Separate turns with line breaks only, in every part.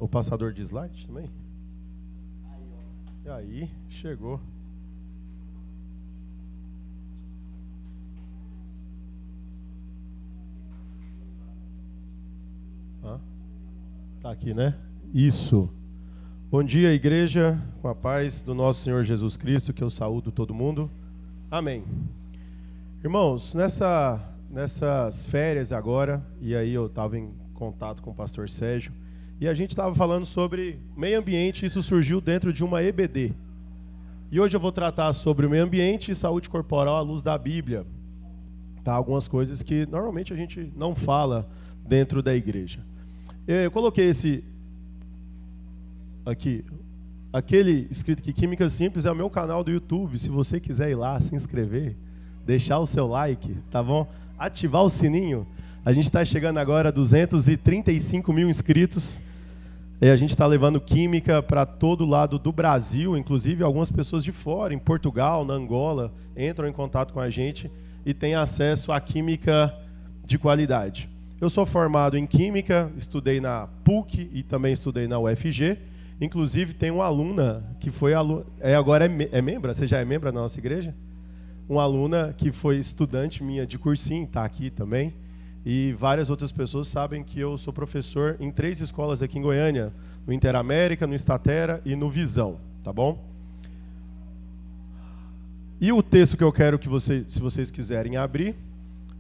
passador de slide também? E aí, chegou. Tá aqui, né? Isso. Bom dia, igreja, com a paz do nosso Senhor Jesus Cristo, que eu saúdo todo mundo. Amém. Irmãos, nessas férias agora, e aí eu estava em contato com o pastor Sérgio, e a gente estava falando sobre meio ambiente, isso surgiu dentro de uma EBD. E hoje eu vou tratar sobre o meio ambiente e saúde corporal à luz da Bíblia. Tá? Algumas coisas que normalmente a gente não fala dentro da igreja. Eu coloquei aquele escrito aqui, Química Simples, é o meu canal do YouTube. Se você quiser ir lá, se inscrever, deixar o seu like, tá bom? Ativar o sininho. A gente está chegando agora a 235 mil inscritos. E a gente está levando química para todo lado do Brasil, inclusive algumas pessoas de fora, em Portugal, na Angola, entram em contato com a gente e têm acesso à química de qualidade. Eu sou formado em Química, estudei na PUC e também estudei na UFG. Inclusive, tem uma aluna que foi agora é membro, você já é membro da nossa igreja? Uma aluna que foi estudante minha de cursinho, está aqui também. E várias outras pessoas sabem que eu sou professor em 3 escolas aqui em Goiânia, no Interamérica, no Estatera e no Visão, tá bom? E o texto que eu quero que se vocês quiserem abrir,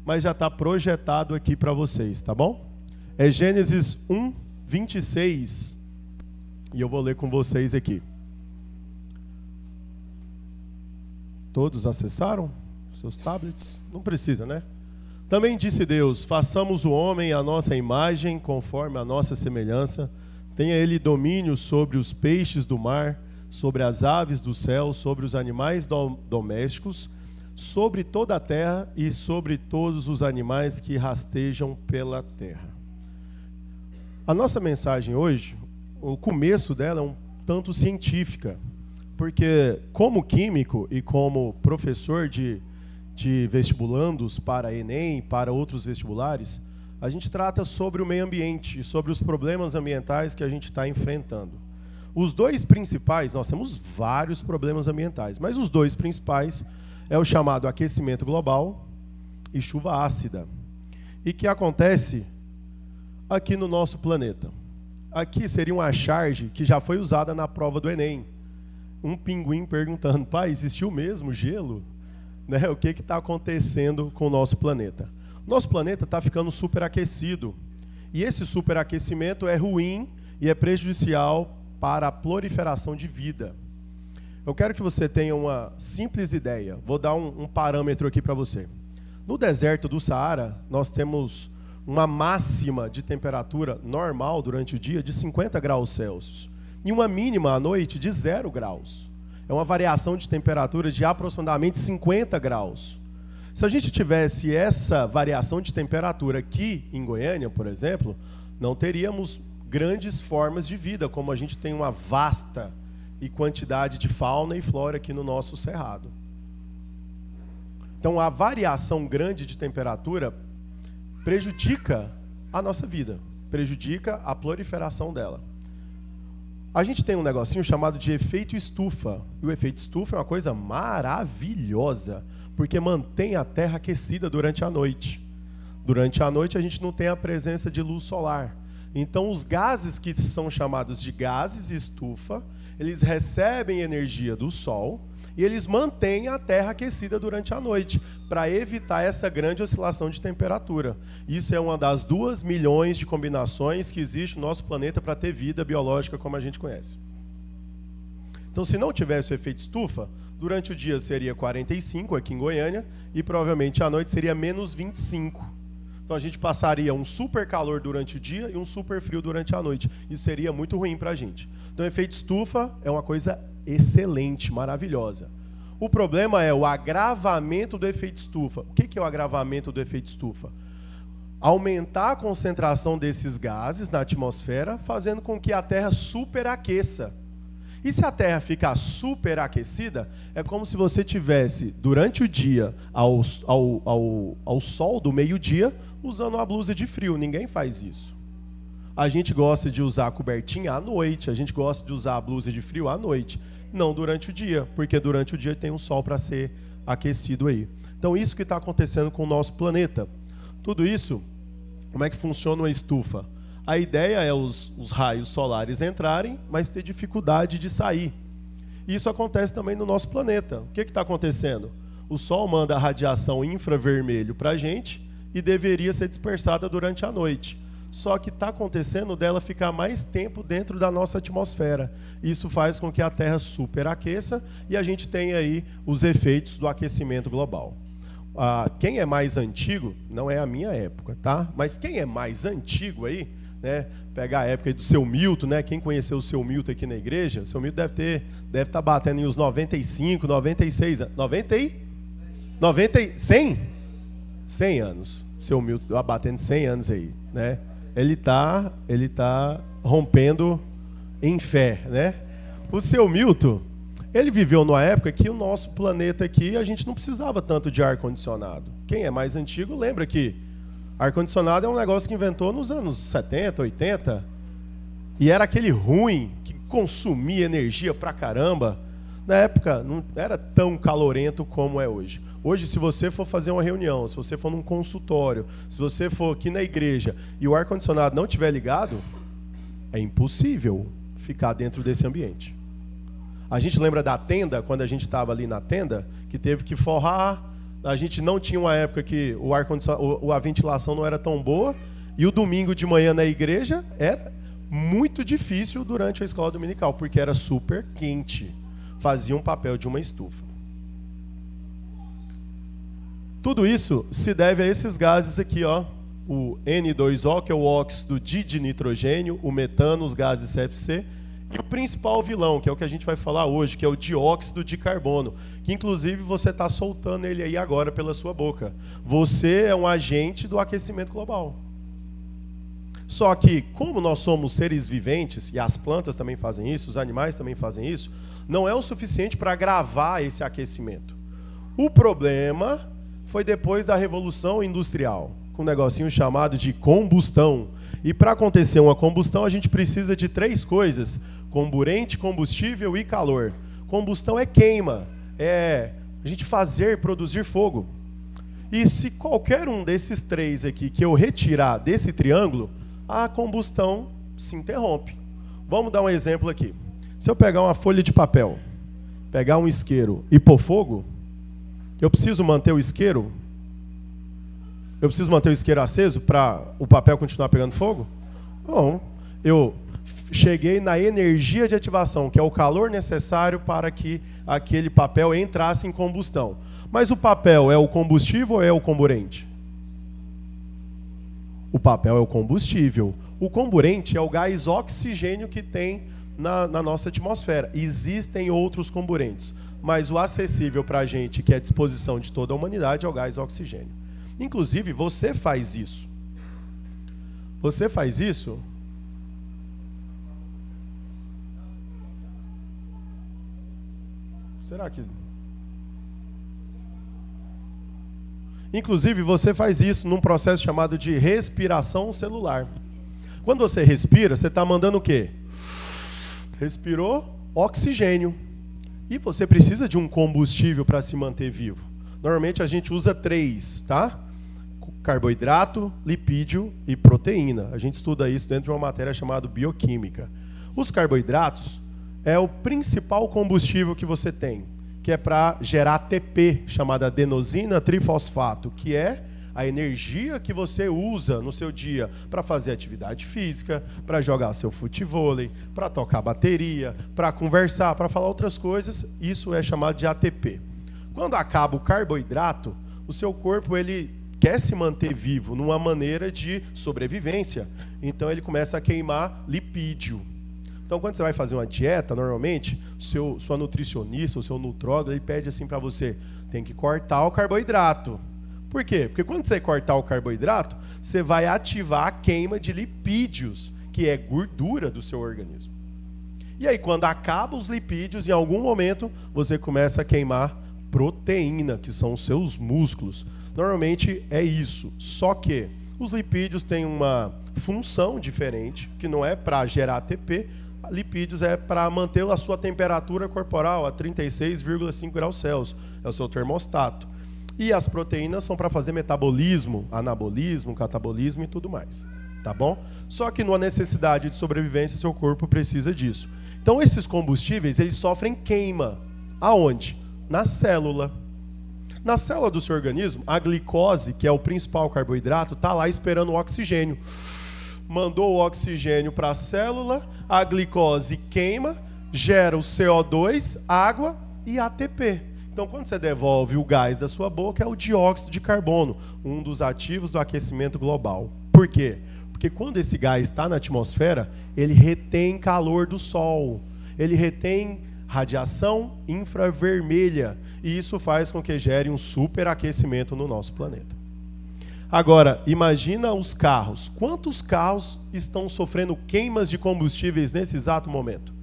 mas já está projetado aqui para vocês, tá bom? É Gênesis 1, 26, e eu vou ler com vocês aqui. Todos acessaram seus tablets? Não precisa, né? Também disse Deus, façamos o homem à nossa imagem, conforme a nossa semelhança. Tenha ele domínio sobre os peixes do mar, sobre as aves do céu, sobre os animais domésticos, sobre toda a terra e sobre todos os animais que rastejam pela terra. A nossa mensagem hoje, o começo dela é um tanto científica, porque como químico e como professor de vestibulandos para Enem, para outros vestibulares, a gente trata sobre o meio ambiente e sobre os problemas ambientais que a gente está enfrentando. Os 2 principais, nós temos vários problemas ambientais, mas os 2 principais é o chamado aquecimento global e chuva ácida, e que acontece aqui no nosso planeta. Aqui seria uma charge que já foi usada na prova do Enem. Um pinguim perguntando, pai, existiu mesmo gelo? Né? O que está acontecendo com o nosso planeta? Nosso planeta está ficando superaquecido. E esse superaquecimento é ruim e é prejudicial para a proliferação de vida. Eu quero que você tenha uma simples ideia. Vou dar um parâmetro aqui para você. No deserto do Saara, nós temos uma máxima de temperatura normal durante o dia de 50 graus Celsius. E uma mínima à noite de 0 graus. É uma variação de temperatura de aproximadamente 50 graus. Se a gente tivesse essa variação de temperatura aqui em Goiânia, por exemplo, não teríamos grandes formas de vida, como a gente tem uma vasta e quantidade de fauna e flora aqui no nosso cerrado. Então, a variação grande de temperatura prejudica a nossa vida, prejudica a proliferação dela. A gente tem um negocinho chamado de efeito estufa. E o efeito estufa é uma coisa maravilhosa, porque mantém a Terra aquecida durante a noite. Durante a noite a gente não tem a presença de luz solar. Então os gases que são chamados de gases estufa, eles recebem energia do Sol e eles mantêm a Terra aquecida durante a noite, para evitar essa grande oscilação de temperatura. Isso é uma das 2 milhões de combinações que existe no nosso planeta para ter vida biológica como a gente conhece. Então, se não tivesse o efeito estufa, durante o dia seria 45 aqui em Goiânia e provavelmente à noite seria menos 25. Então a gente passaria um super calor durante o dia e um super frio durante a noite. Isso seria muito ruim para a gente. Então o efeito estufa é uma coisa excelente, maravilhosa. O problema é o agravamento do efeito estufa. O que é o agravamento do efeito estufa? Aumentar a concentração desses gases na atmosfera, fazendo com que a Terra superaqueça. E se a Terra ficar superaquecida, é como se você tivesse, durante o dia, ao sol do meio-dia, usando uma blusa de frio. Ninguém faz isso. A gente gosta de usar a cobertinha à noite, a gente gosta de usar a blusa de frio à noite, não durante o dia, porque durante o dia tem um sol para ser aquecido aí. Então isso que está acontecendo com o nosso planeta. Tudo isso, como é que funciona uma estufa? A ideia é os raios solares entrarem, mas ter dificuldade de sair. Isso acontece também no nosso planeta. O que está acontecendo? O Sol manda a radiação infravermelho para a gente e deveria ser dispersada durante a noite. Só que está acontecendo dela ficar mais tempo dentro da nossa atmosfera. Isso faz com que a Terra superaqueça e a gente tenha aí os efeitos do aquecimento global. Quem é mais antigo, não é a minha época, tá? Mas quem é mais antigo aí, né? Pegar a época aí do seu Milton, né? Quem conheceu o seu Milton aqui na igreja, o seu Milton deve estar batendo em uns 95, 96 anos. 100 anos. Seu Milton batendo 100 anos aí, né? Ele tá rompendo em fé, né? O seu Milton, ele viveu numa época que o nosso planeta aqui, a gente não precisava tanto de ar-condicionado. Quem é mais antigo lembra que ar-condicionado é um negócio que inventou nos anos 70, 80, e era aquele ruim que consumia energia pra caramba. Na época não era tão calorento como é hoje. Hoje, se você for fazer uma reunião, se você for num consultório, se você for aqui na igreja e o ar-condicionado não estiver ligado, é impossível ficar dentro desse ambiente. A gente lembra da tenda, quando a gente estava ali na tenda, que teve que forrar. A gente não tinha uma época que o ar-condicionado, a ventilação não era tão boa, e o domingo de manhã na igreja era muito difícil durante a escola dominical, porque era super quente. Fazia um papel de uma estufa. Tudo isso se deve a esses gases aqui, ó. O N2O, que é o óxido de nitrogênio, o metano, os gases CFC, e o principal vilão, que é o que a gente vai falar hoje, que é o dióxido de carbono, que inclusive você está soltando ele aí agora pela sua boca. Você é um agente do aquecimento global. Só que, como nós somos seres viventes, e as plantas também fazem isso, os animais também fazem isso, não é o suficiente para gravar esse aquecimento. O problema foi depois da Revolução Industrial, com um negocinho chamado de combustão. E para acontecer uma combustão, a gente precisa de 3 coisas: comburente, combustível e calor. Combustão é queima, é a gente produzir fogo. E se qualquer um desses 3 aqui que eu retirar desse triângulo, a combustão se interrompe. Vamos dar um exemplo aqui. Se eu pegar uma folha de papel, pegar um isqueiro e pôr fogo, eu preciso manter o isqueiro? Eu preciso manter o isqueiro aceso para o papel continuar pegando fogo? Não. Eu cheguei na energia de ativação, que é o calor necessário para que aquele papel entrasse em combustão. Mas o papel é o combustível ou é o comburente? O papel é o combustível. O comburente é o gás oxigênio que tem na nossa atmosfera. Existem outros comburentes, mas o acessível para a gente, que é a disposição de toda a humanidade, é o gás oxigênio. Inclusive, você faz isso. Você faz isso? Será que... Inclusive, você faz isso num processo chamado de respiração celular. Quando você respira, você está mandando o quê? Respirou oxigênio. E você precisa de um combustível para se manter vivo. Normalmente a gente usa 3, tá? Carboidrato, lipídio e proteína. A gente estuda isso dentro de uma matéria chamada bioquímica. Os carboidratos é o principal combustível que você tem, que é para gerar ATP, chamada adenosina trifosfato, que é a energia que você usa no seu dia para fazer atividade física, para jogar seu futevôlei, para tocar bateria, para conversar, para falar outras coisas. Isso é chamado de ATP. Quando acaba o carboidrato, o seu corpo ele quer se manter vivo numa maneira de sobrevivência. Então ele começa a queimar lipídio. Então quando você vai fazer uma dieta, normalmente, sua nutricionista, o seu nutrólogo, ele pede assim para você, tem que cortar o carboidrato. Por quê? Porque quando você cortar o carboidrato, você vai ativar a queima de lipídios, que é gordura do seu organismo. E aí, quando acaba os lipídios, em algum momento, você começa a queimar proteína, que são os seus músculos. Normalmente é isso. Só que Os lipídios têm uma função diferente, que não é para gerar ATP. Lipídios é para manter a sua temperatura corporal a 36,5 graus Celsius. É o seu termostato. E as proteínas são para fazer metabolismo, anabolismo, catabolismo e tudo mais. Tá bom? Só que numa necessidade de sobrevivência, seu corpo precisa disso. Então, esses combustíveis, eles sofrem queima. Aonde? Na célula. Na célula do seu organismo, a glicose, que é o principal carboidrato, está lá esperando o oxigênio. Mandou o oxigênio para a célula, a glicose queima, gera o CO2, água e ATP. Então, quando você devolve o gás da sua boca, é o dióxido de carbono, um dos ativos do aquecimento global. Por quê? Porque quando esse gás está na atmosfera, ele retém calor do Sol, ele retém radiação infravermelha, e isso faz com que gere um superaquecimento no nosso planeta. Agora, imagina os carros. Quantos carros estão sofrendo queimas de combustíveis nesse exato momento?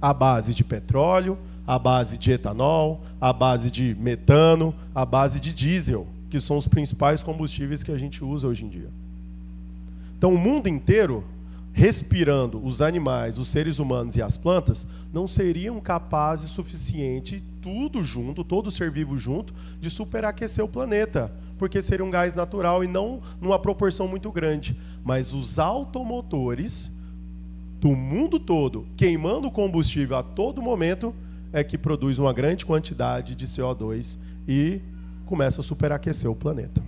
À base de petróleo, à base de etanol, à base de metano, à base de diesel, que são os principais combustíveis que a gente usa hoje em dia. Então, o mundo inteiro, respirando os animais, os seres humanos e as plantas, não seriam capazes suficiente, tudo junto, todo ser vivo junto, de superaquecer o planeta, porque seria um gás natural e não numa proporção muito grande. Mas os automotores do mundo todo, queimando combustível a todo momento, é que produz uma grande quantidade de CO2 e começa a superaquecer o planeta.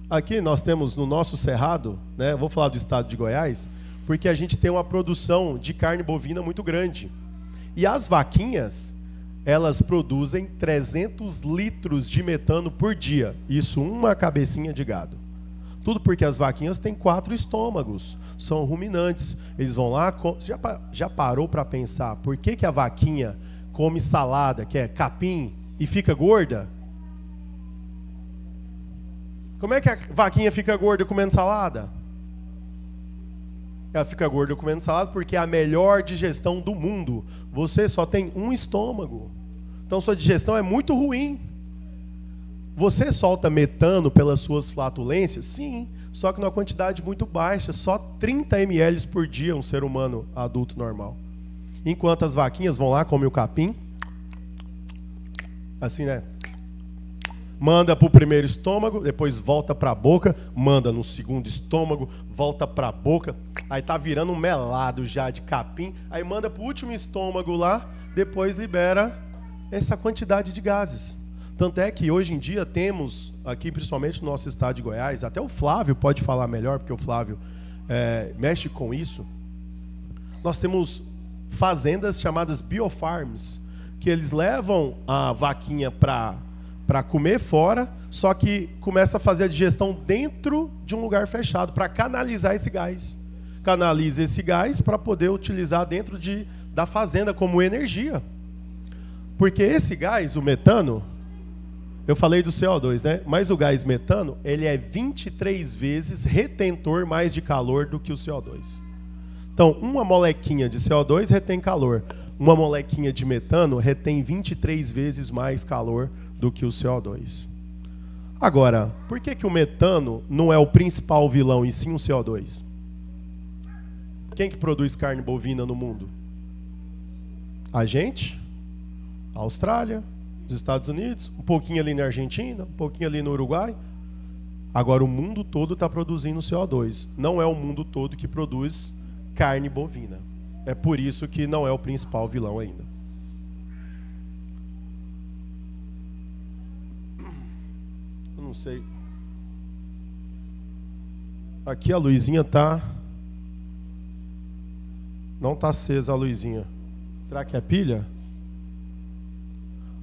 Aqui nós temos no nosso cerrado, né, vou falar do estado de Goiás, porque a gente tem uma produção de carne bovina muito grande. E as vaquinhas, elas produzem 300 litros de metano por dia. Isso uma cabecinha de gado. Tudo porque as vaquinhas têm 4 estômagos, são ruminantes. Eles vão lá... Você já parou para pensar por que a vaquinha come salada, que é capim, e fica gorda? Como é que a vaquinha fica gorda comendo salada? Ela fica gorda comendo salada porque é a melhor digestão do mundo. Você só tem um estômago. Então sua digestão é muito ruim. Você solta metano pelas suas flatulências? Sim, só que numa quantidade muito baixa, só 30 ml por dia um ser humano adulto normal. Enquanto as vaquinhas vão lá, comem o capim, assim, né? Manda para o primeiro estômago, depois volta para a boca, manda no segundo estômago, volta para a boca, aí tá virando um melado já de capim, aí manda para o último estômago lá, depois libera essa quantidade de gases. Tanto é que hoje em dia temos, aqui principalmente no nosso estado de Goiás, até o Flávio pode falar melhor, porque o Flávio mexe com isso, nós temos fazendas chamadas biofarms, que eles levam a vaquinha para comer fora, só que começa a fazer a digestão dentro de um lugar fechado, para canalizar esse gás. Canaliza esse gás para poder utilizar dentro da fazenda como energia. Porque esse gás, o metano, eu falei do CO2, né? Mas o gás metano, ele é 23 vezes retentor mais de calor do que o CO2. Então, uma molequinha de CO2 retém calor. Uma molequinha de metano retém 23 vezes mais calor do que o CO2. Agora, por que o metano não é o principal vilão e sim o CO2? Quem que produz carne bovina no mundo? A gente, a Austrália, os Estados Unidos, um pouquinho ali na Argentina, um pouquinho ali no Uruguai. Agora o mundo todo está produzindo CO2. Não é o mundo todo que produz carne bovina. É por isso que não é o principal vilão ainda. Não sei. Aqui a luzinha tá... Não está acesa a luzinha. Será que é pilha?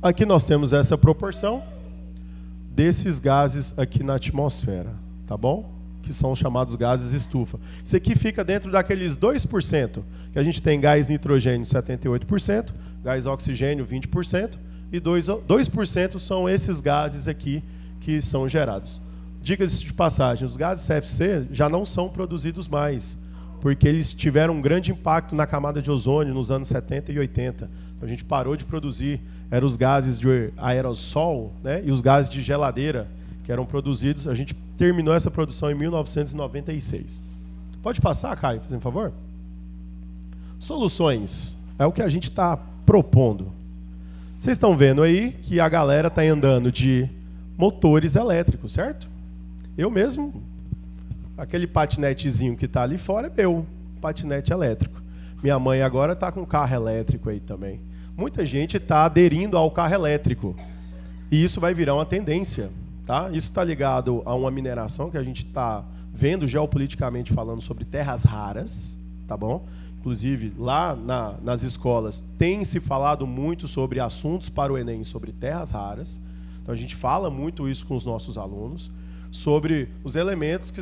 Aqui nós temos essa proporção desses gases aqui na atmosfera, tá bom? Que são chamados gases estufa. Isso aqui fica dentro daqueles 2%, que a gente tem gás nitrogênio 78%, gás oxigênio 20%, e 2% são esses gases aqui que são gerados. Diga-se de passagem, os gases CFC já não são produzidos mais, porque eles tiveram um grande impacto na camada de ozônio nos anos 70 e 80. Então a gente parou de produzir, eram os gases de aerossol, né, e os gases de geladeira que eram produzidos, a gente terminou essa produção em 1996. Pode passar, Caio, por favor? Soluções. É o que a gente está propondo. Vocês estão vendo aí que a galera está andando de motores elétricos, certo? Eu mesmo, aquele patinetezinho que está ali fora é meu, patinete elétrico. Minha mãe agora está com carro elétrico aí também. Muita gente está aderindo ao carro elétrico. E isso vai virar uma tendência. Tá? Isso está ligado a uma mineração que a gente está vendo geopoliticamente falando sobre terras raras. Tá bom? Inclusive, lá nas escolas tem se falado muito sobre assuntos para o Enem, sobre terras raras. Então a gente fala muito isso com os nossos alunos, sobre os elementos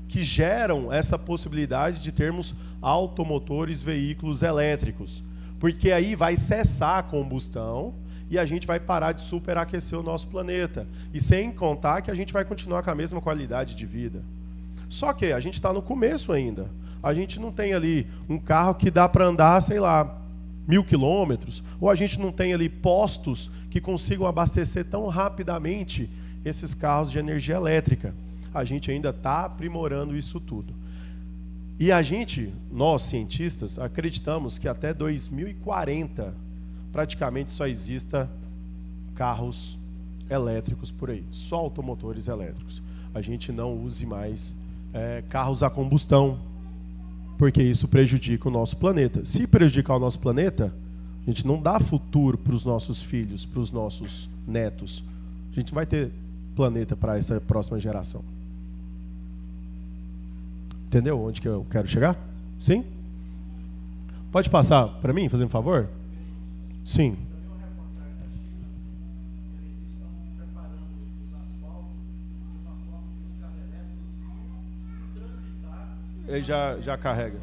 que geram essa possibilidade de termos automotores, veículos elétricos. Porque aí vai cessar a combustão e a gente vai parar de superaquecer o nosso planeta. E sem contar que a gente vai continuar com a mesma qualidade de vida. Só que a gente está no começo ainda. A gente não tem ali um carro que dá para andar, sei lá, 1000 quilômetros. Ou a gente não tem ali postos que consigam abastecer tão rapidamente esses carros de energia elétrica. A gente ainda está aprimorando isso tudo. E a gente, nós cientistas, acreditamos que até 2040 praticamente só exista carros elétricos por aí. Só automotores elétricos. A gente não use mais carros a combustão, porque isso prejudica o nosso planeta. Se prejudicar o nosso planeta, a gente não dá futuro para os nossos filhos, para os nossos netos. A gente não vai ter planeta para essa próxima geração. Entendeu onde que eu quero chegar? Sim? Pode passar para mim, fazendo um favor? Sim. Ele já carrega.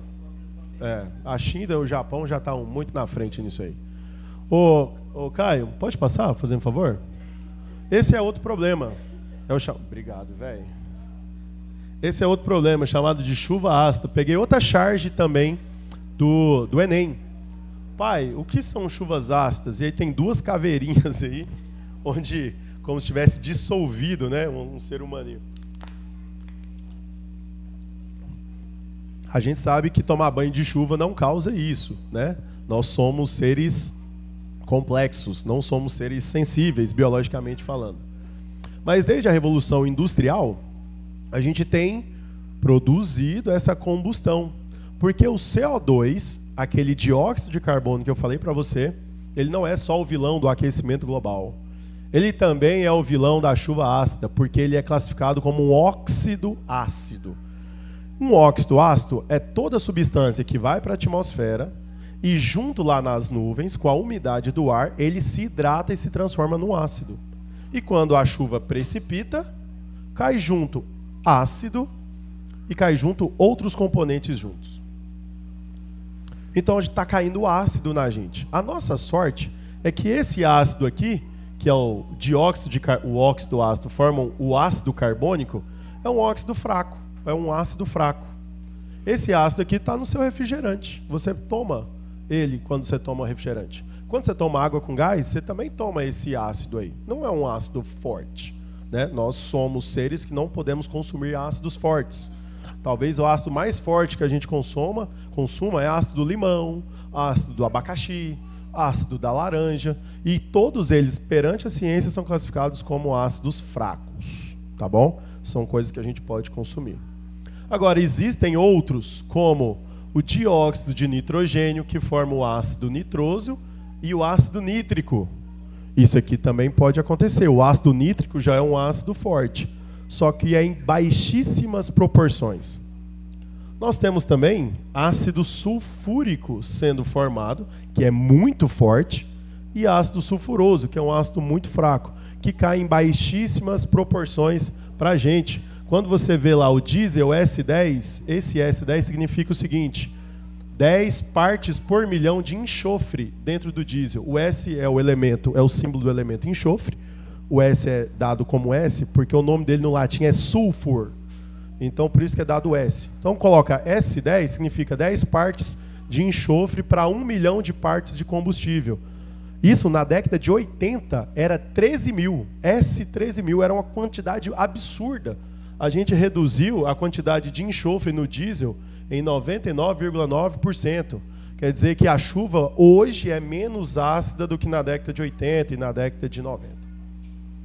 A China e o Japão já estão muito na frente nisso aí. Ô Caio, pode passar, fazendo um favor? Esse é outro problema. Obrigado, velho. Esse é outro problema, chamado de chuva ácida. Peguei outra charge também do Enem. Pai, o que são chuvas ácidas? E aí tem duas caveirinhas aí, onde, como se tivesse dissolvido, né, um ser humaninho. A gente sabe que tomar banho de chuva não causa isso, né? Nós somos seres complexos, não somos seres sensíveis, biologicamente falando. Mas desde a Revolução Industrial, a gente tem produzido essa combustão. Porque o CO2, aquele dióxido de carbono que eu falei para você, ele não é só o vilão do aquecimento global. Ele também é o vilão da chuva ácida, porque ele é classificado como um óxido ácido. Um óxido ácido é toda substância que vai para a atmosfera e junto lá nas nuvens, com a umidade do ar, ele se hidrata e se transforma num ácido. E quando a chuva precipita, cai junto ácido e cai junto outros componentes juntos. Então a gente está caindo ácido na gente. A nossa sorte é que esse ácido aqui, que é o óxido ácido, formam o ácido carbônico, é um óxido fraco. É um ácido fraco. Esse ácido aqui está no seu refrigerante. Você toma ele quando você toma refrigerante. Quando você toma água com gás, você também toma esse ácido aí. Não é um ácido forte, né? Nós somos seres que não podemos consumir ácidos fortes. Talvez o ácido mais forte que a gente consuma é ácido do limão, ácido do abacaxi, ácido da laranja. E todos eles, perante a ciência, são classificados como ácidos fracos. Tá bom? São coisas que a gente pode consumir. Agora, existem outros, como o dióxido de nitrogênio, que forma o ácido nitroso, e o ácido nítrico. Isso aqui também pode acontecer. O ácido nítrico já é um ácido forte, só que é em baixíssimas proporções. Nós temos também ácido sulfúrico sendo formado, que é muito forte, e ácido sulfuroso, que é um ácido muito fraco, que cai em baixíssimas proporções para a gente. Quando você vê lá o diesel S10, esse S10 significa o seguinte: 10 partes por milhão de enxofre dentro do diesel. O S é o elemento, é o símbolo do elemento enxofre. O S é dado como S porque o nome dele no latim é sulfur. Então, por isso que é dado S. Então, coloca S10, significa 10 partes de enxofre para 1 milhão de partes de combustível. Isso, na década de 80, era 13 mil. S13 mil era uma quantidade absurda. a gente reduziu a quantidade de enxofre no diesel em 99,9%. Quer dizer que a chuva hoje é menos ácida do que na década de 80 e na década de 90.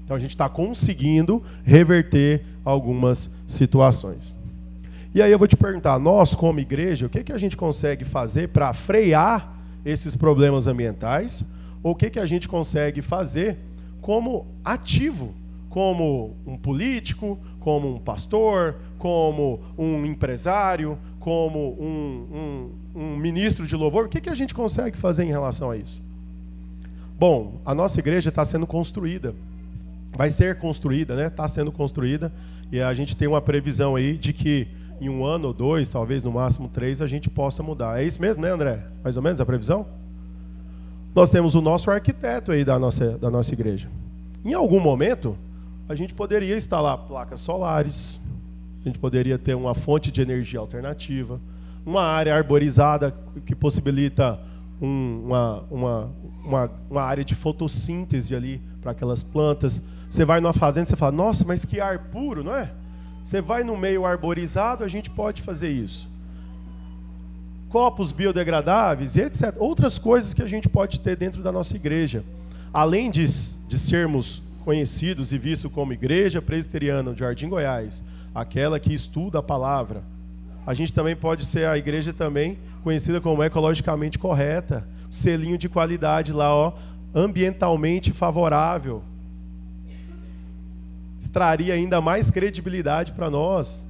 Então a gente está conseguindo reverter algumas situações. E aí eu vou te perguntar, nós como igreja, o que a gente consegue fazer para frear esses problemas ambientais? Ou o que a gente consegue fazer como ativo, como um político, como um pastor, como um empresário, como um ministro de louvor? O que a gente consegue fazer em relação a isso? Bom, a nossa igreja está sendo construída. Vai ser construída, né? Está sendo construída. E a gente tem uma previsão aí de que em 1 ano ou 2, talvez no máximo 3, a gente possa mudar. É isso mesmo, né, André? Mais ou menos a previsão? Nós temos o nosso arquiteto aí da nossa igreja. Em algum momento, a gente poderia instalar placas solares, a gente poderia ter uma fonte de energia alternativa, uma área arborizada que possibilita uma área de fotossíntese ali para aquelas plantas. Você vai numa fazenda e você fala, nossa, mas que ar puro, não é? Você vai no meio arborizado, a gente pode fazer isso. Copos biodegradáveis e etc. Outras coisas que a gente pode ter dentro da nossa igreja. Além de sermos conhecidos e vistos como Igreja Presbiteriana de Jardim Goiás, aquela que estuda a palavra, a gente também pode ser a igreja também conhecida como ecologicamente correta, selinho de qualidade lá, ó, ambientalmente favorável. Extraria ainda mais credibilidade para nós.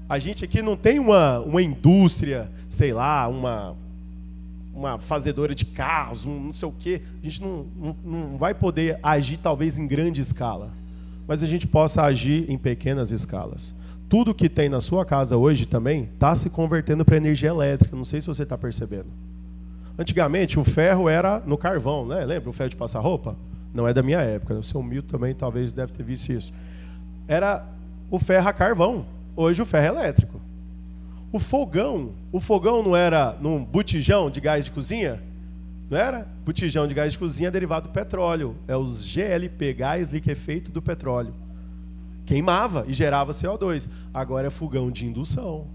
A gente aqui não tem uma indústria, sei lá, uma fazedora de carros, não sei o quê. A gente não vai poder agir talvez em grande escala, mas a gente possa agir em pequenas escalas. Tudo que tem na sua casa hoje também está se convertendo para energia elétrica. Não sei se você está percebendo. Antigamente o ferro era no carvão, né? Lembra o ferro de passar roupa? Não é da minha época. O seu Milton também talvez deve ter visto isso. Era o ferro a carvão. Hoje o ferro é elétrico. O fogão não era num botijão de gás de cozinha? Não era? Botijão de gás de cozinha é derivado do petróleo. É os GLP, gás liquefeito do petróleo. Queimava e gerava CO2. Agora é fogão de indução.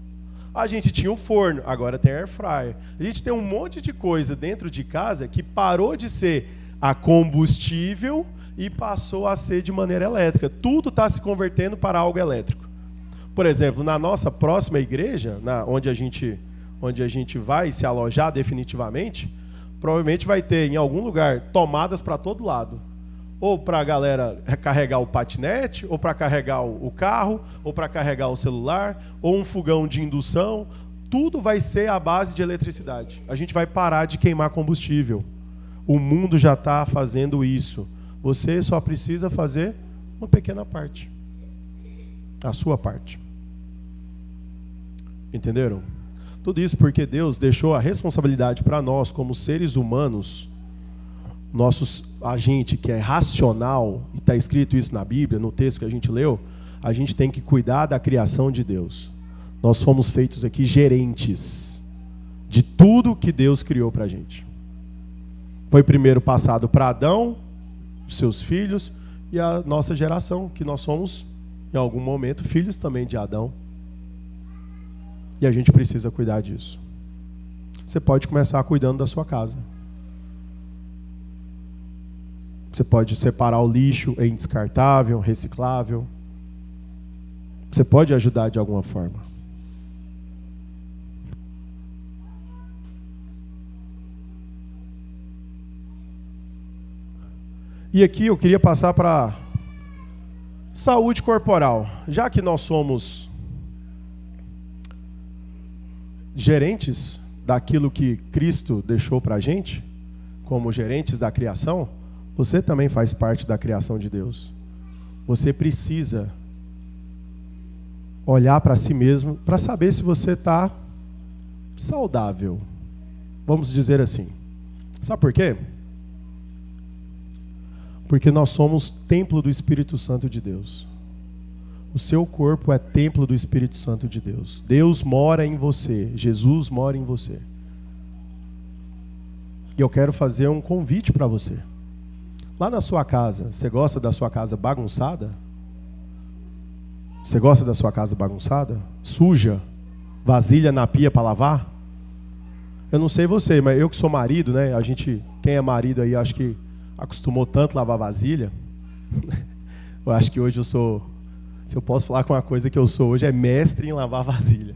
A gente tinha um forno, agora tem air fryer. A gente tem um monte de coisa dentro de casa que parou de ser a combustível e passou a ser de maneira elétrica. Tudo está se convertendo para algo elétrico. Por exemplo, na nossa próxima igreja, onde a gente vai se alojar definitivamente, provavelmente vai ter em algum lugar tomadas para todo lado. Ou para a galera carregar o patinete, ou para carregar o carro, ou para carregar o celular, ou um fogão de indução. Tudo vai ser à base de eletricidade. A gente vai parar de queimar combustível. O mundo já está fazendo isso. Você só precisa fazer uma pequena parte. A sua parte. Entenderam? Tudo isso porque Deus deixou a responsabilidade para nós, como seres humanos, a gente que é racional, e está escrito isso na Bíblia, no texto que a gente leu, a gente tem que cuidar da criação de Deus. Nós fomos feitos aqui gerentes de tudo que Deus criou para a gente. Foi primeiro passado para Adão, seus filhos, e a nossa geração, que nós somos, em algum momento, filhos também de Adão. E a gente precisa cuidar disso. Você pode começar cuidando da sua casa. Você pode separar o lixo em descartável, reciclável. Você pode ajudar de alguma forma. E aqui eu queria passar para saúde corporal. Já que nós somos gerentes daquilo que Cristo deixou para a gente, como gerentes da criação, você também faz parte da criação de Deus. Você precisa olhar para si mesmo para saber se você está saudável. Vamos dizer assim. Sabe por quê? Porque nós somos templo do Espírito Santo de Deus. O seu corpo é templo do Espírito Santo de Deus. Deus mora em você. Jesus mora em você. E eu quero fazer um convite para você. Lá na sua casa, você gosta da sua casa bagunçada? Você gosta da sua casa bagunçada? Suja? Vasilha na pia para lavar? Eu não sei você, mas eu que sou marido, né? Quem é marido aí, acho que acostumou tanto a lavar vasilha. Eu acho que hoje se eu posso falar com uma coisa que eu sou hoje, é mestre em lavar vasilha.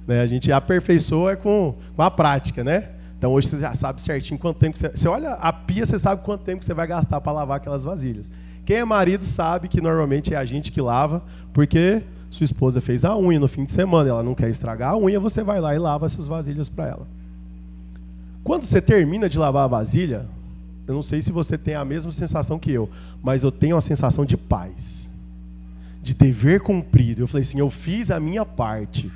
Né? A gente aperfeiçoa com a prática, né? Então hoje você já sabe certinho quanto tempo você olha a pia, você sabe quanto tempo que você vai gastar para lavar aquelas vasilhas. Quem é marido sabe que normalmente é a gente que lava, porque sua esposa fez a unha no fim de semana, ela não quer estragar a unha, você vai lá e lava essas vasilhas para ela. Quando você termina de lavar a vasilha, eu não sei se você tem a mesma sensação que eu, mas eu tenho uma sensação de paz, de dever cumprido. Eu falei assim, eu fiz a minha parte.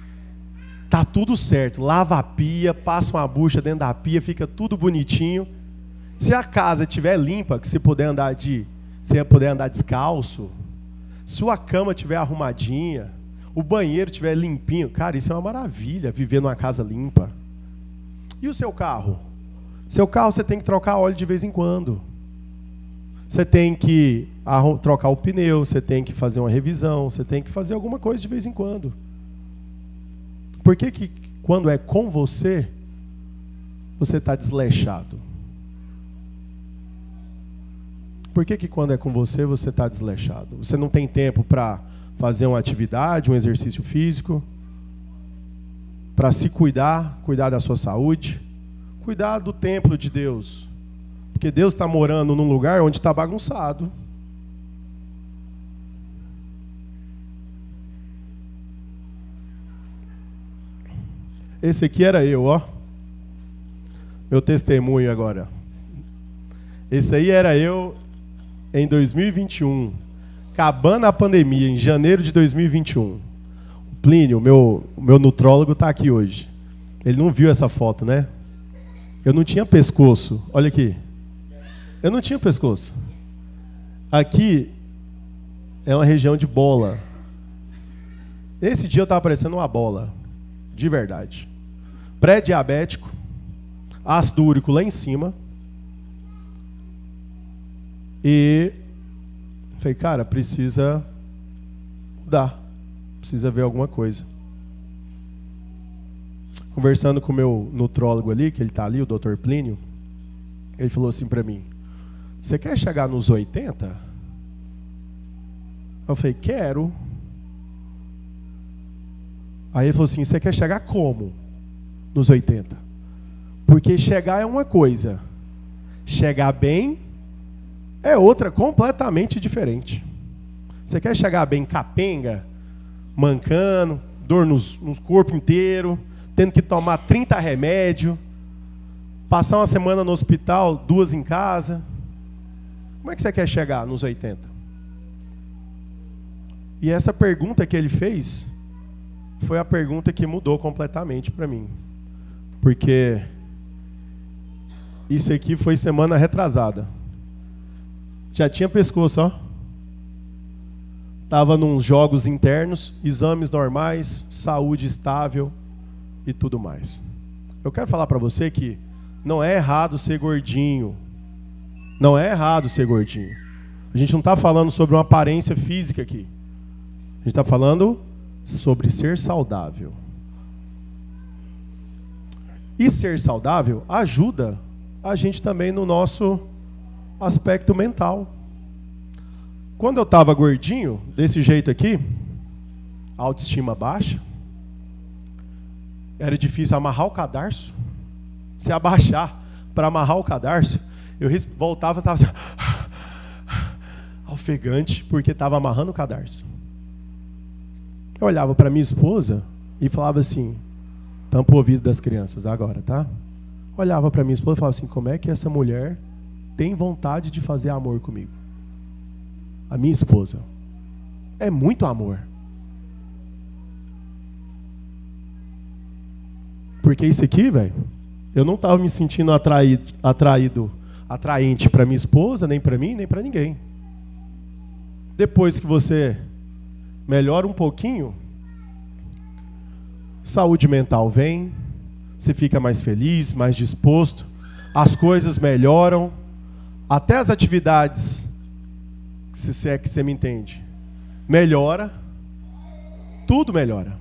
Tá tudo certo. Lava a pia, passa uma bucha dentro da pia, fica tudo bonitinho. Se a casa estiver limpa, que você puder andar descalço, sua cama estiver arrumadinha, o banheiro estiver limpinho, cara, isso é uma maravilha, viver numa casa limpa. E o seu carro? Seu carro você tem que trocar óleo de vez em quando. Você tem que trocar o pneu, você tem que fazer uma revisão, você tem que fazer alguma coisa de vez em quando. Por que quando é com você, você está desleixado? Por que quando é com você, você está desleixado? Você não tem tempo para fazer uma atividade, um exercício físico, para se cuidar da sua saúde, cuidar do templo de Deus. Porque Deus está morando num lugar onde está bagunçado. Esse aqui era eu, ó. Meu testemunho agora. Esse aí era eu em 2021. Acabando a pandemia, em janeiro de 2021. O Plínio, meu nutrólogo, está aqui hoje. Ele não viu essa foto, né? Eu não tinha pescoço. Olha aqui. Eu não tinha pescoço. Aqui é uma região de bola. Esse dia eu estava parecendo uma bola. De verdade. Pré-diabético. Ácido úrico lá em cima. E falei, cara, precisa mudar. Precisa ver alguma coisa. Conversando com o meu nutrólogo ali, que ele está ali, o Dr. Plínio, ele falou assim para mim, você quer chegar nos 80? Eu falei, quero. Aí ele falou assim, você quer chegar como nos 80? Porque chegar é uma coisa, chegar bem é outra completamente diferente. Você quer chegar bem capenga, mancando, dor no corpo inteiro, tendo que tomar 30 remédios, passar uma semana no hospital, 2 em casa. Como é que você quer chegar nos 80? E essa pergunta que ele fez foi a pergunta que mudou completamente para mim. Porque isso aqui foi semana retrasada. Já tinha pescoço, ó. Estava nos jogos internos, exames normais, saúde estável e tudo mais. Eu quero falar para você que não é errado ser gordinho. Não é errado ser gordinho. A gente não está falando sobre uma aparência física aqui. A gente está falando sobre ser saudável. E ser saudável ajuda a gente também no nosso aspecto mental. Quando eu estava gordinho, desse jeito aqui, autoestima baixa, era difícil amarrar o cadarço. Se abaixar para amarrar o cadarço, eu voltava e estava assim, ofegante, porque estava amarrando o cadarço. Eu olhava para minha esposa e falava assim, tampa o ouvido das crianças agora, tá? Olhava para minha esposa e falava assim, como é que essa mulher tem vontade de fazer amor comigo? A minha esposa. É muito amor. Porque isso aqui, velho, eu não estava me sentindo atraente para minha esposa, nem para mim, nem para ninguém. Depois que você melhora um pouquinho, saúde mental vem, você fica mais feliz, mais disposto, as coisas melhoram, até as atividades, se é que você me entende, melhora, tudo melhora.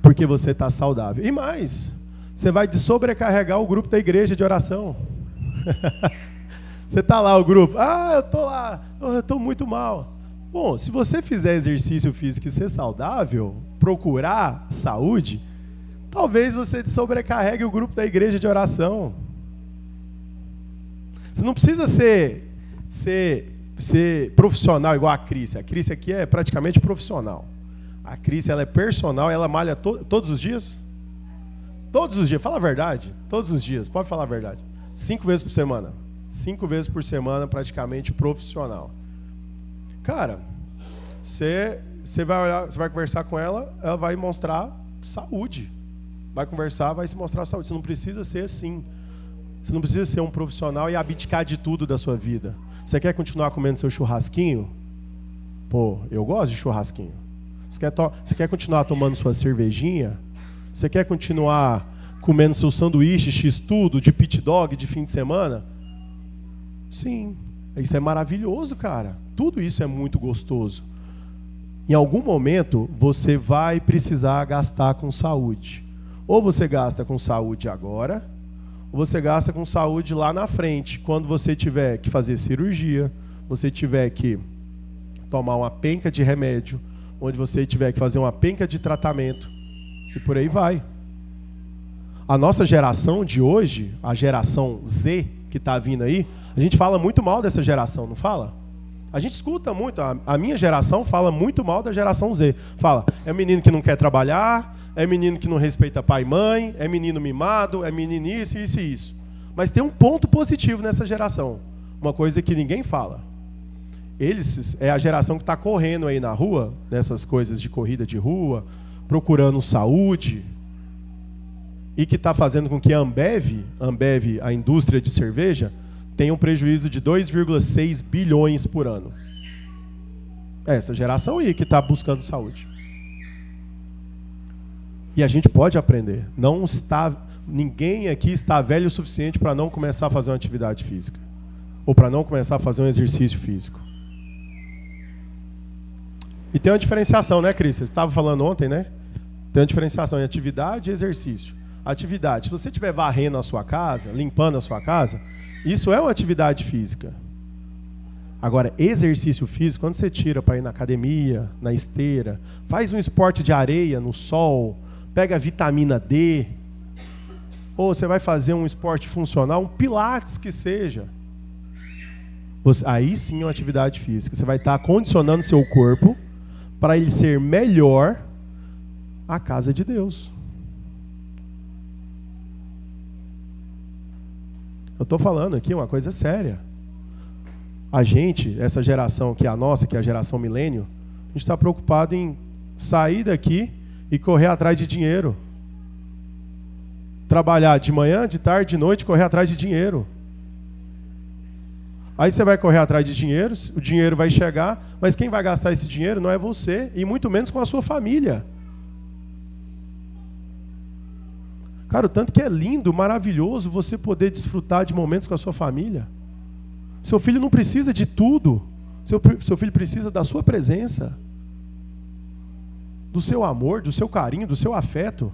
Porque você está saudável. E mais, você vai sobrecarregar o grupo da igreja de oração. Você está lá, o grupo, eu estou lá, eu estou muito mal. Bom, se você fizer exercício físico e ser saudável, procurar saúde, talvez você sobrecarregue o grupo da igreja de oração. Você não precisa ser profissional igual a Cris. A Cris aqui é praticamente profissional. A Cris, ela é personal, ela malha todos os dias? Todos os dias, fala a verdade. Todos os dias, pode falar a verdade. 5 vezes por semana. 5 vezes por semana, praticamente profissional. Cara, você vai olhar, você vai conversar com ela, ela vai mostrar saúde. Vai conversar, vai se mostrar saúde. Você não precisa ser assim. Você não precisa ser um profissional e abdicar de tudo da sua vida. Você quer continuar comendo seu churrasquinho? Pô, eu gosto de churrasquinho. Você quer continuar tomando sua cervejinha? Você quer continuar comendo seu sanduíche x-tudo de pit dog de fim de semana? Sim. Isso é maravilhoso, cara. Tudo isso é muito gostoso. Em algum momento, você vai precisar gastar com saúde. Ou você gasta com saúde agora, ou você gasta com saúde lá na frente, quando você tiver que fazer cirurgia, você tiver que tomar uma penca de remédio, onde você tiver que fazer uma penca de tratamento, e por aí vai. A nossa geração de hoje, a geração Z que está vindo aí, a gente fala muito mal dessa geração, não fala? A gente escuta muito, a minha geração fala muito mal da geração Z. Fala, é menino que não quer trabalhar, é menino que não respeita pai e mãe, é menino mimado, é menino isso, isso e isso. Mas tem um ponto positivo nessa geração, uma coisa que ninguém fala. Eles é a geração que está correndo aí na rua, nessas coisas de corrida de rua, procurando saúde, e que está fazendo com que a Ambev, a indústria de cerveja, tenha um prejuízo de 2,6 bilhões por ano. É essa geração aí que está buscando saúde. E a gente pode aprender. Ninguém aqui está velho o suficiente para não começar a fazer uma atividade física. Ou para não começar a fazer um exercício físico. E tem uma diferenciação, né, Cris? Você estava falando ontem, né? Tem uma diferenciação em atividade e exercício. Atividade, se você estiver varrendo a sua casa, limpando a sua casa, isso é uma atividade física. Agora, exercício físico, quando você tira para ir na academia, na esteira, faz um esporte de areia, no sol, pega vitamina D, ou você vai fazer um esporte funcional, um pilates que seja. Aí sim é uma atividade física. Você vai estar condicionando seu corpo para ele ser melhor a casa de Deus. Eu estou falando aqui uma coisa séria. A gente, essa geração que é a nossa, que é a geração milênio, a gente está preocupado em sair daqui e correr atrás de dinheiro. Trabalhar de manhã, de tarde, de noite, correr atrás de dinheiro. Aí você vai correr atrás de dinheiro, o dinheiro vai chegar, mas quem vai gastar esse dinheiro não é você, e muito menos com a sua família. Cara, o tanto que é lindo, maravilhoso você poder desfrutar de momentos com a sua família. Seu filho não precisa de tudo. Seu filho precisa da sua presença, do seu amor, do seu carinho, do seu afeto.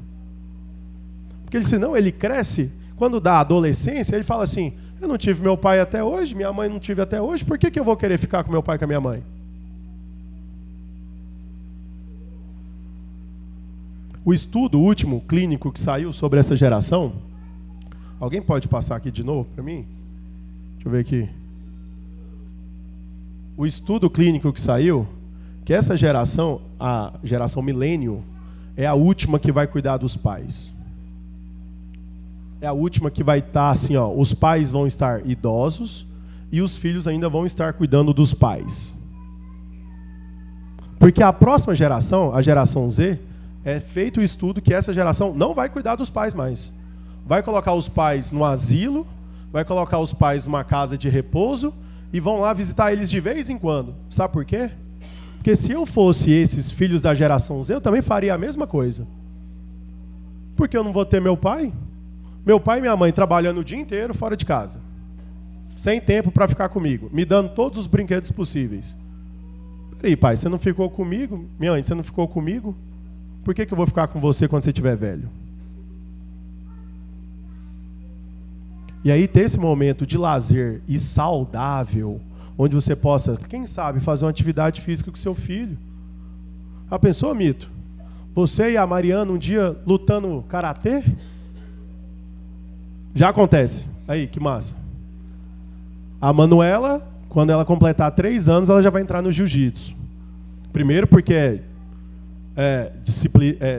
Porque senão ele cresce, quando dá a adolescência, ele fala assim, eu não tive meu pai até hoje, minha mãe não tive até hoje, por que eu vou querer ficar com meu pai e com a minha mãe? O estudo último, clínico, que saiu sobre essa geração, alguém pode passar aqui de novo para mim? Deixa eu ver aqui. O estudo clínico que saiu, que essa geração, a geração milênio, é a última que vai cuidar dos pais. É a última que vai estar assim, ó, os pais vão estar idosos e os filhos ainda vão estar cuidando dos pais. Porque a próxima geração, a geração Z, é feito o estudo que essa geração não vai cuidar dos pais mais. Vai colocar os pais no asilo, vai colocar os pais numa casa de repouso e vão lá visitar eles de vez em quando. Sabe por quê? Porque se eu fosse esses filhos da geração Z, eu também faria a mesma coisa. Porque eu não vou ter meu pai? Meu pai e minha mãe trabalhando o dia inteiro fora de casa. Sem tempo para ficar comigo, me dando todos os brinquedos possíveis. Peraí, pai, você não ficou comigo? Minha mãe, você não ficou comigo? Por que eu vou ficar com você quando você estiver velho? E aí ter esse momento de lazer e saudável, onde você possa, quem sabe, fazer uma atividade física com seu filho. Já pensou, Mito? Você e a Mariana um dia lutando karatê? Já acontece. Aí, que massa. A Manuela, quando ela completar 3 anos, ela já vai entrar no jiu-jitsu. Primeiro porque é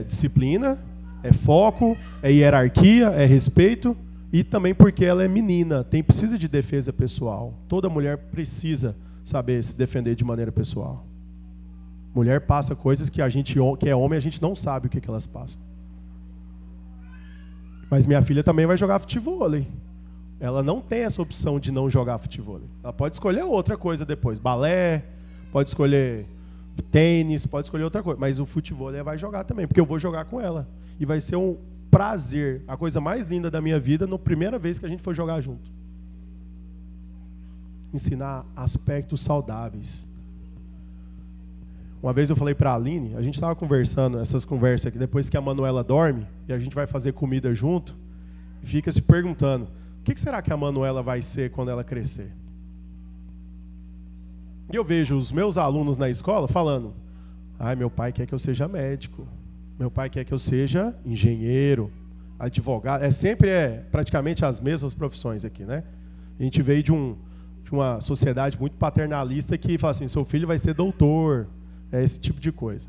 disciplina, é foco, é hierarquia, é respeito. E também porque ela é menina, precisa de defesa pessoal. Toda mulher precisa saber se defender de maneira pessoal. Mulher passa coisas que a gente, que é homem, a gente não sabe o que elas passam. Mas minha filha também vai jogar futevôlei. Ela não tem essa opção de não jogar futevôlei. Ela pode escolher outra coisa depois. Balé, pode escolher tênis, pode escolher outra coisa. Mas o futevôlei vai jogar também, porque eu vou jogar com ela. E vai ser um prazer, a coisa mais linda da minha vida, na primeira vez que a gente for jogar junto. Ensinar aspectos saudáveis. Uma vez eu falei para a Aline, a gente estava conversando, essas conversas aqui, depois que a Manuela dorme, e a gente vai fazer comida junto, e fica se perguntando, o que será que a Manuela vai ser quando ela crescer? E eu vejo os meus alunos na escola falando, meu pai quer que eu seja médico, meu pai quer que eu seja engenheiro, advogado, praticamente as mesmas profissões aqui, né? A gente veio de uma sociedade muito paternalista que fala assim, seu filho vai ser doutor, esse tipo de coisa.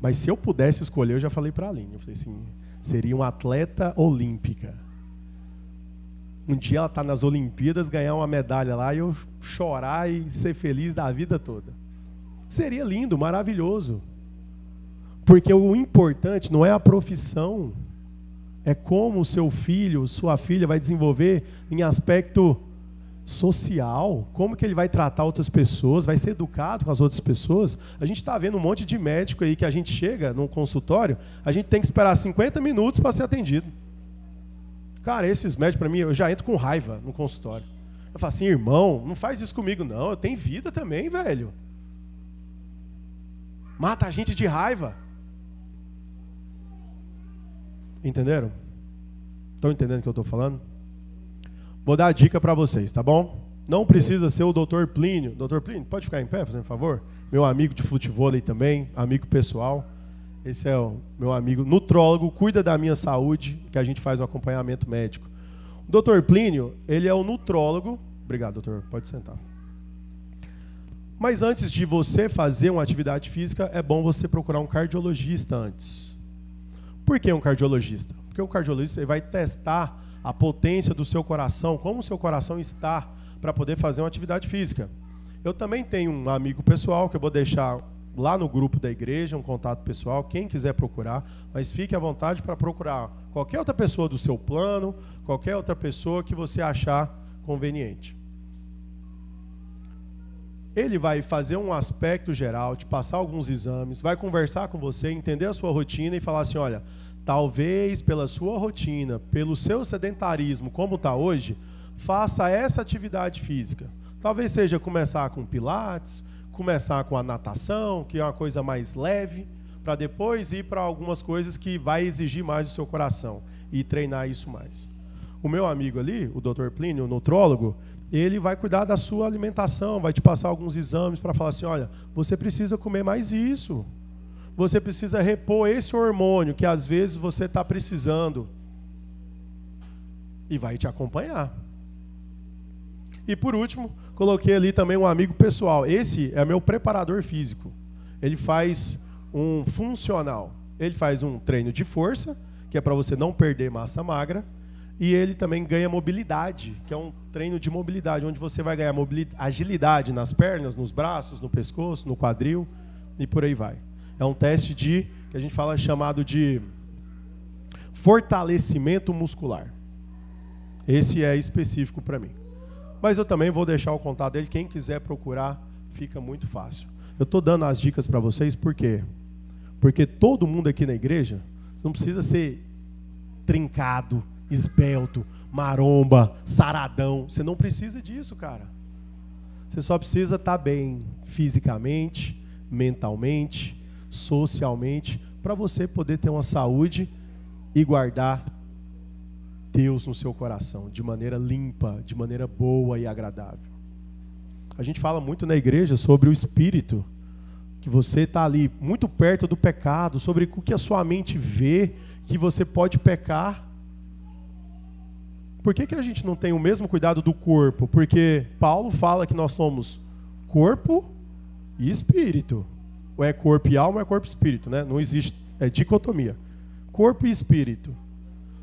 Mas se eu pudesse escolher, eu já falei para a Aline, eu falei assim, seria uma atleta olímpica. Um dia ela está nas Olimpíadas, ganhar uma medalha lá e eu chorar e ser feliz da vida toda. Seria lindo, maravilhoso. Porque o importante não é a profissão, é como o seu filho, sua filha vai desenvolver em aspecto social, como que ele vai tratar outras pessoas, vai ser educado com as outras pessoas. A gente está vendo um monte de médico aí que a gente chega num consultório, a gente tem que esperar 50 minutos para ser atendido. Cara, esses médicos, para mim, eu já entro com raiva no consultório. Eu falo assim, irmão, não faz isso comigo não, eu tenho vida também, velho. Mata a gente de raiva. Entenderam? Estão entendendo o que eu estou falando? Vou dar a dica para vocês, tá bom? Não precisa ser o Dr. Plínio. Dr. Plínio, pode ficar em pé, fazendo favor? Meu amigo de futevôlei também, amigo pessoal. Esse é o meu amigo nutrólogo, cuida da minha saúde, que a gente faz um acompanhamento médico. O Dr. Plínio, ele é o nutrólogo. Obrigado, doutor. Pode sentar. Mas antes de você fazer uma atividade física, é bom você procurar um cardiologista antes. Por que um cardiologista? Porque o cardiologista ele vai testar a potência do seu coração, como o seu coração está para poder fazer uma atividade física. Eu também tenho um amigo pessoal que eu vou deixar lá no grupo da igreja, um contato pessoal, quem quiser procurar, mas fique à vontade para procurar qualquer outra pessoa do seu plano, qualquer outra pessoa que você achar conveniente. Ele vai fazer um aspecto geral, te passar alguns exames, vai conversar com você, entender a sua rotina e falar assim, olha, talvez pela sua rotina, pelo seu sedentarismo, como está hoje, faça essa atividade física. Talvez seja começar com pilates, começar com a natação, que é uma coisa mais leve, para depois ir para algumas coisas que vai exigir mais do seu coração e treinar isso mais. O meu amigo ali, o Dr. Plínio, o nutrólogo, ele vai cuidar da sua alimentação, vai te passar alguns exames para falar assim, olha, você precisa comer mais isso. Você precisa repor esse hormônio que às vezes você está precisando. E vai te acompanhar. E por último, coloquei ali também um amigo pessoal. Esse é meu preparador físico. Ele faz um funcional. Ele faz um treino de força, que é para você não perder massa magra. E ele também ganha mobilidade, que é um treino de mobilidade, onde você vai ganhar agilidade nas pernas, nos braços, no pescoço, no quadril e por aí vai. É um teste que a gente fala chamado de fortalecimento muscular. Esse é específico para mim. Mas eu também vou deixar o contato dele, quem quiser procurar, fica muito fácil. Eu estou dando as dicas para vocês, por quê? Porque todo mundo aqui na igreja não precisa ser trincado, esbelto, maromba, saradão. Você não precisa disso, cara. Você só precisa estar bem fisicamente, mentalmente, socialmente, para você poder ter uma saúde e guardar Deus no seu coração, de maneira limpa, de maneira boa e agradável. A gente fala muito na igreja sobre o espírito, que você está ali muito perto do pecado, sobre o que a sua mente vê, que você pode pecar. Por que a gente não tem o mesmo cuidado do corpo? Porque Paulo fala que nós somos corpo e espírito. Ou é corpo e alma ou é corpo e espírito, né? Não existe, é dicotomia. Corpo e espírito.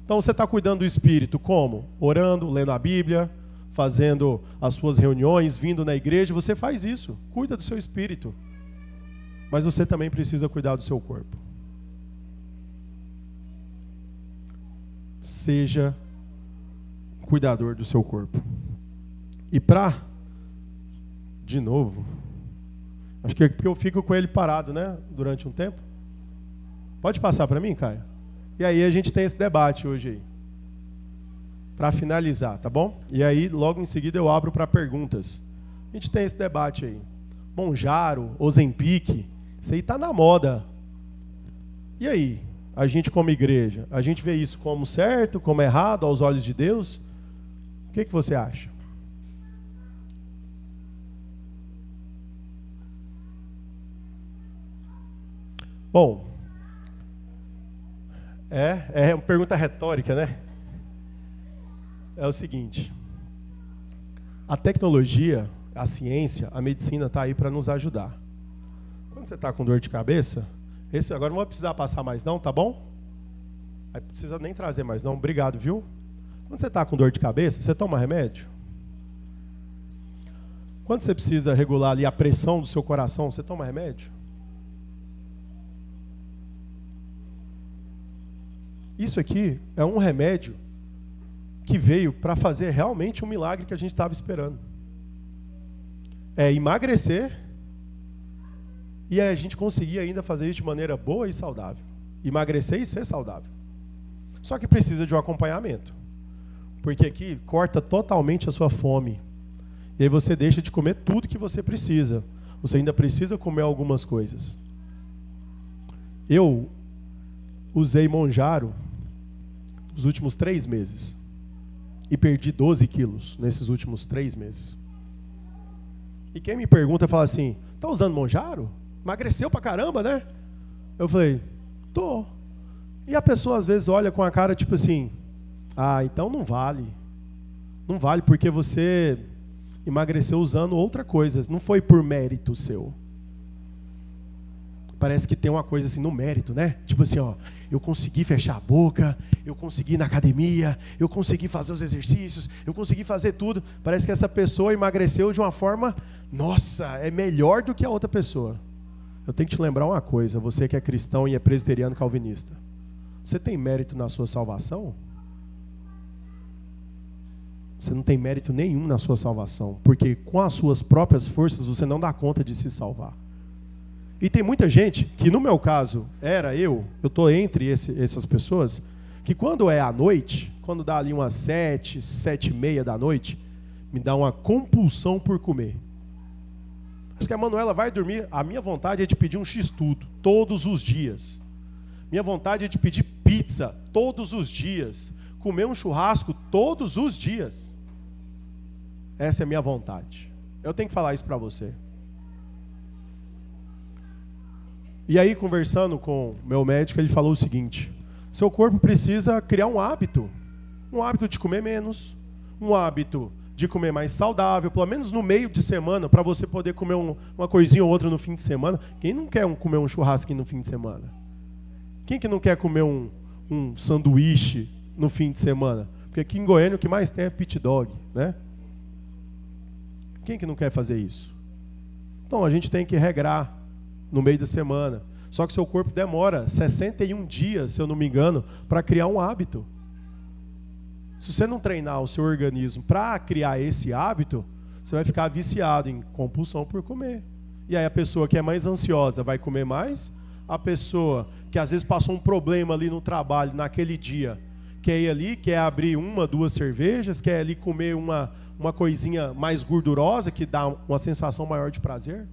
Então você está cuidando do espírito como? Orando, lendo a Bíblia, fazendo as suas reuniões, vindo na igreja, você faz isso. Cuida do seu espírito. Mas você também precisa cuidar do seu corpo. Seja cuidador do seu corpo. E de novo, acho que é porque eu fico com ele parado, né? Durante um tempo. Pode passar para mim, Caio? E aí a gente tem esse debate hoje aí. Para finalizar, tá bom? E aí logo em seguida eu abro para perguntas. A gente tem esse debate aí. Monjaro, Ozempic, isso aí tá na moda. E aí? A gente como igreja, a gente vê isso como certo, como errado aos olhos de Deus? O que você acha? Bom, é uma pergunta retórica, né? É o seguinte, a tecnologia, a ciência, a medicina está aí para nos ajudar. Quando você está com dor de cabeça, agora não vou precisar passar mais não, tá bom? Aí precisa nem trazer mais não, obrigado, viu? Quando você está com dor de cabeça, você toma remédio? Quando você precisa regular ali a pressão do seu coração, você toma remédio? Isso aqui é um remédio que veio para fazer realmente um milagre que a gente estava esperando. É emagrecer e a gente conseguir ainda fazer isso de maneira boa e saudável. Emagrecer e ser saudável. Só que precisa de um acompanhamento. Porque aqui corta totalmente a sua fome. E aí você deixa de comer tudo que você precisa. Você ainda precisa comer algumas coisas. Eu usei Monjaro nos últimos 3 meses. E perdi 12 quilos nesses últimos 3 meses. E quem me pergunta, fala assim, tá usando Monjaro? Emagreceu pra caramba, né? Eu falei, tô. E a pessoa às vezes olha com a cara tipo assim, então não vale. Não vale porque você emagreceu usando outra coisa. Não foi por mérito seu. Parece que tem uma coisa assim no mérito, né? Tipo assim, eu consegui fechar a boca, eu consegui ir na academia, eu consegui fazer os exercícios, eu consegui fazer tudo. Parece que essa pessoa emagreceu de uma forma, nossa, é melhor do que a outra pessoa. Eu tenho que te lembrar uma coisa, você que é cristão e é presbiteriano calvinista. Você tem mérito na sua salvação? Você não tem mérito nenhum na sua salvação, porque com as suas próprias forças você não dá conta de se salvar. E tem muita gente, que no meu caso era eu estou entre essas pessoas, que quando é à noite, quando dá ali umas 7, 7:30 da noite, me dá uma compulsão por comer. Acho que a Manuela vai dormir, a minha vontade é de pedir um x-tudo, todos os dias. Minha vontade é de pedir pizza, todos os dias. Comer um churrasco, todos os dias. Essa é a minha vontade. Eu tenho que falar isso para você. E aí, conversando com o meu médico, ele falou o seguinte, seu corpo precisa criar um hábito de comer menos, um hábito de comer mais saudável, pelo menos no meio de semana, para você poder comer uma coisinha ou outra no fim de semana. Quem não quer comer um churrasquinho no fim de semana? Quem que não quer comer um sanduíche no fim de semana? Porque aqui em Goiânia o que mais tem é pit dog, né? Quem que não quer fazer isso? Então a gente tem que regrar no meio da semana. Só que seu corpo demora 61 dias, se eu não me engano, para criar um hábito. Se você não treinar o seu organismo para criar esse hábito, você vai ficar viciado em compulsão por comer. E aí a pessoa que é mais ansiosa vai comer mais, a pessoa que às vezes passou um problema ali no trabalho naquele dia, quer ir ali, quer abrir 1, 2 cervejas, quer ali comer uma coisinha mais gordurosa que dá uma sensação maior de prazer?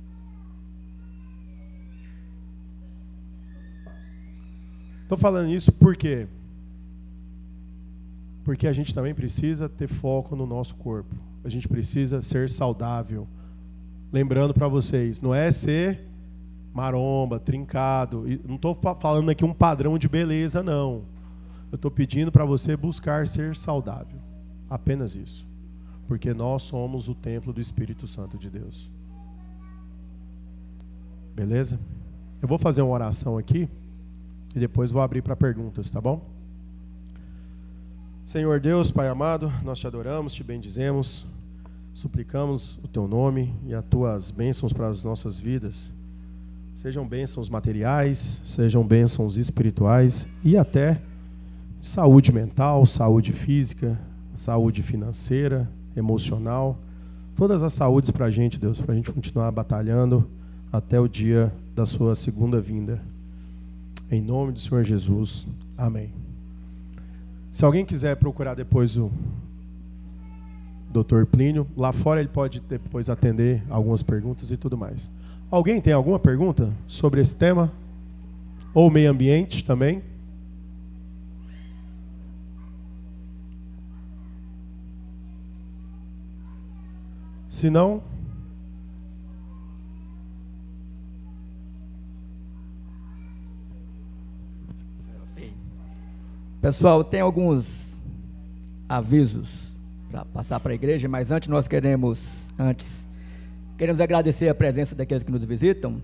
Estou falando isso por quê? Porque a gente também precisa ter foco no nosso corpo. A gente precisa ser saudável. Lembrando para vocês, não é ser maromba, trincado. Não estou falando aqui um padrão de beleza, não. Eu estou pedindo para você buscar ser saudável. Apenas isso. Porque nós somos o templo do Espírito Santo de Deus. Beleza? Eu vou fazer uma oração aqui e depois vou abrir para perguntas, tá bom? Senhor Deus, Pai amado, nós te adoramos, te bendizemos, suplicamos o teu nome e as tuas bênçãos para as nossas vidas. Sejam bênçãos materiais, sejam bênçãos espirituais e até saúde mental, saúde física, saúde financeira, emocional. Todas as saúdes para a gente, Deus, para a gente continuar batalhando até o dia da sua segunda vinda. Em nome do Senhor Jesus. Amém. Se alguém quiser procurar depois o Dr. Plínio, lá fora ele pode depois atender algumas perguntas e tudo mais. Alguém tem alguma pergunta sobre esse tema? Ou meio ambiente também? Se não...
Pessoal, tem alguns avisos para passar para a igreja, mas antes queremos agradecer a presença daqueles que nos visitam.